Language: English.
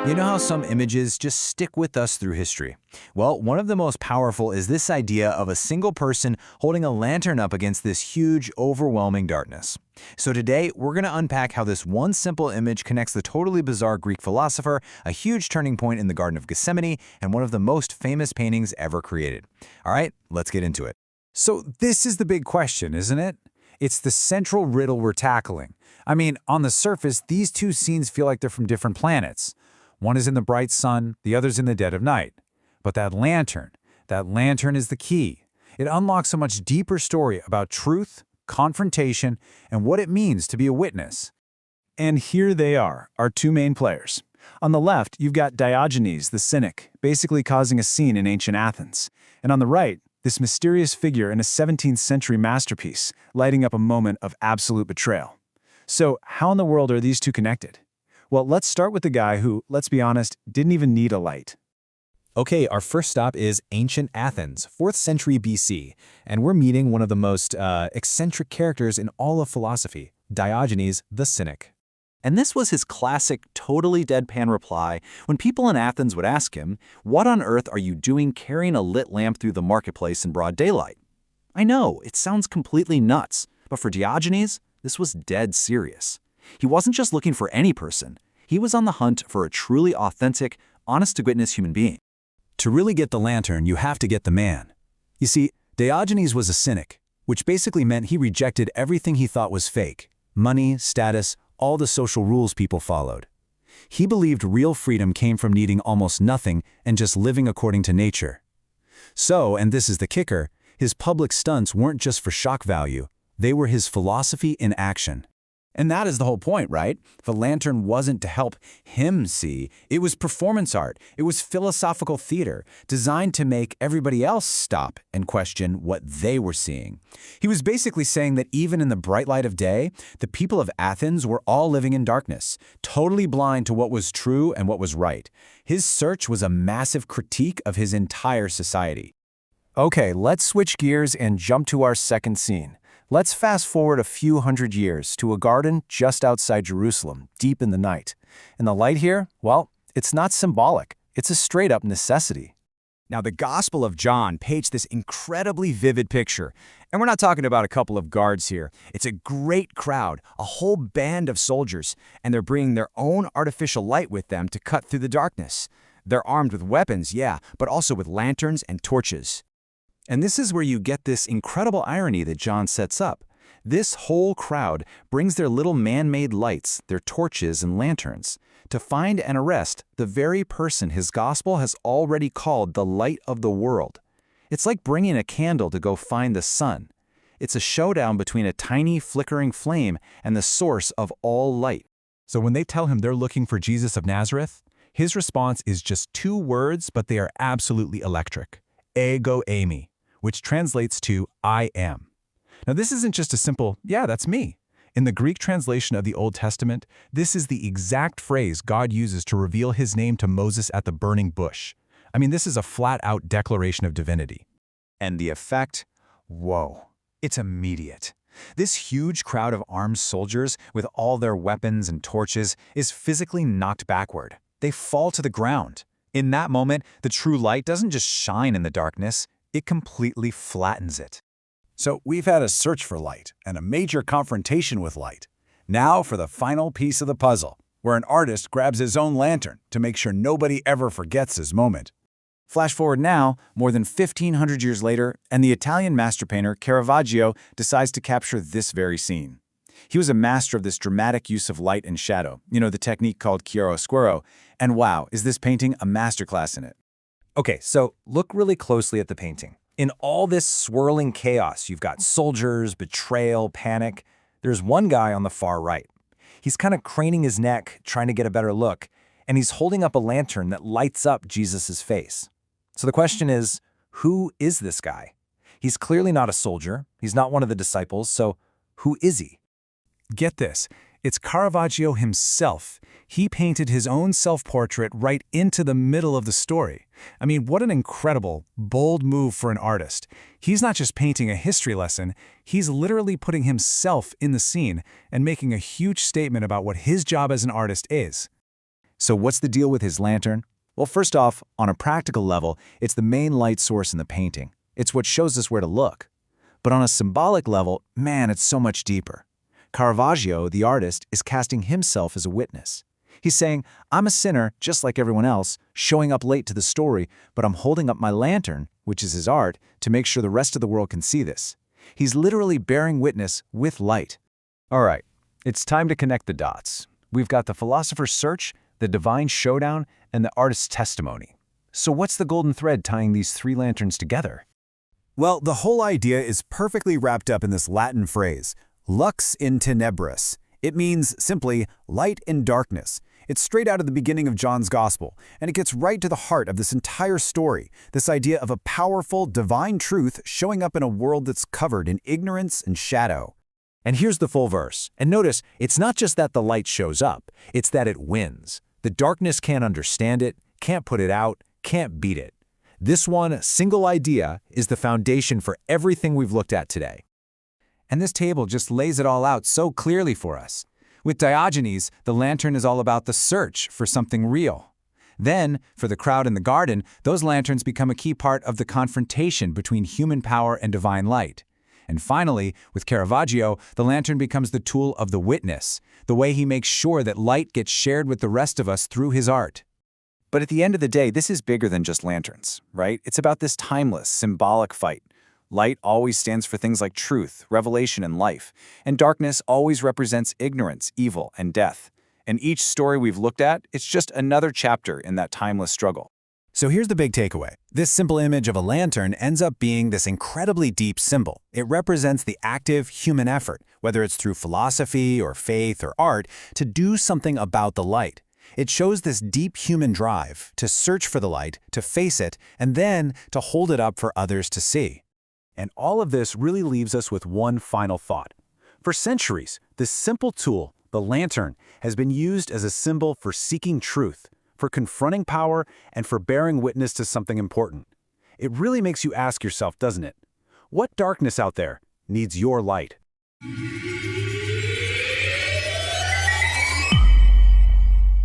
You know how some images just stick with us through history? Well, one of the most powerful is this idea of a single person holding a lantern up against this huge, overwhelming darkness. So today, we're going to unpack how this one simple image connects the totally bizarre Greek philosopher, a huge turning point in the Garden of Gethsemane, and one of the most famous paintings ever created. All right, let's get into it. So this is the big question, isn't it? It's the central riddle we're tackling. I mean, on the surface, these two scenes feel like they're from different planets. One is in the bright sun, the other's in the dead of night. But that lantern is the key. It unlocks a much deeper story about truth, confrontation, and what it means to be a witness. And here they are, our two main players. On the left, you've got Diogenes, the cynic, basically causing a scene in ancient Athens. And on the right, this mysterious figure in a 17th century masterpiece, lighting up a moment of absolute betrayal. So, how in the world are these two connected? Well, let's start with the guy who, let's be honest, didn't even need a light. Okay, our first stop is ancient Athens, 4th century BC, and we're meeting one of the most eccentric characters in all of philosophy, Diogenes the Cynic. And this was his classic, totally deadpan reply when people in Athens would ask him, "What on earth are you doing carrying a lit lamp through the marketplace in broad daylight?" I know, it sounds completely nuts, but for Diogenes, this was dead serious. He wasn't just looking for any person. He was on the hunt for a truly authentic, honest-to-goodness human being. To really get the lantern, you have to get the man. You see, Diogenes was a cynic, which basically meant he rejected everything he thought was fake. Money, status, all the social rules people followed. He believed real freedom came from needing almost nothing and just living according to nature. So, and this is the kicker, his public stunts weren't just for shock value, they were his philosophy in action. And that is the whole point, right? The lantern wasn't to help him see. It was performance art. It was philosophical theater, designed to make everybody else stop and question what they were seeing. He was basically saying that even in the bright light of day, the people of Athens were all living in darkness, totally blind to what was true and what was right. His search was a massive critique of his entire society. Okay, let's switch gears and jump to our second scene. Let's fast forward a few hundred years to a garden just outside Jerusalem, deep in the night. And the light here, well, it's not symbolic. It's a straight-up necessity. Now, the Gospel of John paints this incredibly vivid picture. And we're not talking about a couple of guards here. It's a great crowd, a whole band of soldiers, and they're bringing their own artificial light with them to cut through the darkness. They're armed with weapons, yeah, but also with lanterns and torches. And this is where you get this incredible irony that John sets up. This whole crowd brings their little man-made lights, their torches and lanterns, to find and arrest the very person his gospel has already called the light of the world. It's like bringing a candle to go find the sun. It's a showdown between a tiny flickering flame and the source of all light. So when they tell him they're looking for Jesus of Nazareth, his response is just two words, but they are absolutely electric. Ego eimi, which translates to I am. Now this isn't just a simple, yeah, that's me. In the Greek translation of the Old Testament, this is the exact phrase God uses to reveal his name to Moses at the burning bush. I mean, this is a flat-out declaration of divinity. And the effect? Whoa, it's immediate. This huge crowd of armed soldiers with all their weapons and torches is physically knocked backward. They fall to the ground. In that moment, the true light doesn't just shine in the darkness, it completely flattens it. So we've had a search for light and a major confrontation with light. Now for the final piece of the puzzle, where an artist grabs his own lantern to make sure nobody ever forgets his moment. Flash forward now, more than 1,500 years later, and the Italian master painter Caravaggio decides to capture this very scene. He was a master of this dramatic use of light and shadow, the technique called chiaroscuro, and wow, is this painting a masterclass in it. Okay, so look really closely at the painting. In all this swirling chaos, you've got soldiers, betrayal, panic. There's one guy on the far right. He's kind of craning his neck, trying to get a better look, and he's holding up a lantern that lights up Jesus' face. So the question is, who is this guy? He's clearly not a soldier. He's not one of the disciples, so who is he? Get this, it's Caravaggio himself. He painted his own self-portrait right into the middle of the story. I mean, what an incredible, bold move for an artist. He's not just painting a history lesson, he's literally putting himself in the scene and making a huge statement about what his job as an artist is. So what's the deal with his lantern? Well, first off, on a practical level, it's the main light source in the painting. It's what shows us where to look. But on a symbolic level, man, it's so much deeper. Caravaggio, the artist, is casting himself as a witness. He's saying, I'm a sinner just like everyone else, showing up late to the story, but I'm holding up my lantern, which is his art, to make sure the rest of the world can see this. He's literally bearing witness with light. All right, it's time to connect the dots. We've got the philosopher's search, the divine showdown, and the artist's testimony. So what's the golden thread tying these three lanterns together? Well, the whole idea is perfectly wrapped up in this Latin phrase, lux in tenebris. It means simply light in darkness. It's straight out of the beginning of John's Gospel, and it gets right to the heart of this entire story, this idea of a powerful, divine truth showing up in a world that's covered in ignorance and shadow. And here's the full verse. And notice, it's not just that the light shows up, it's that it wins. The darkness can't understand it, can't put it out, can't beat it. This one single idea is the foundation for everything we've looked at today. And this table just lays it all out so clearly for us. With Diogenes, the lantern is all about the search for something real. Then, for the crowd in the garden, those lanterns become a key part of the confrontation between human power and divine light. And finally, with Caravaggio, the lantern becomes the tool of the witness, the way he makes sure that light gets shared with the rest of us through his art. But at the end of the day, this is bigger than just lanterns, right? It's about this timeless, symbolic fight. Light always stands for things like truth, revelation, and life, and darkness always represents ignorance, evil, and death. And each story we've looked at, it's just another chapter in that timeless struggle. So here's the big takeaway. This simple image of a lantern ends up being this incredibly deep symbol. It represents the active human effort, whether it's through philosophy or faith or art, to do something about the light. It shows this deep human drive to search for the light, to face it, and then to hold it up for others to see. And all of this really leaves us with one final thought. For centuries, this simple tool, the lantern, has been used as a symbol for seeking truth, for confronting power, and for bearing witness to something important. It really makes you ask yourself, doesn't it? What darkness out there needs your light?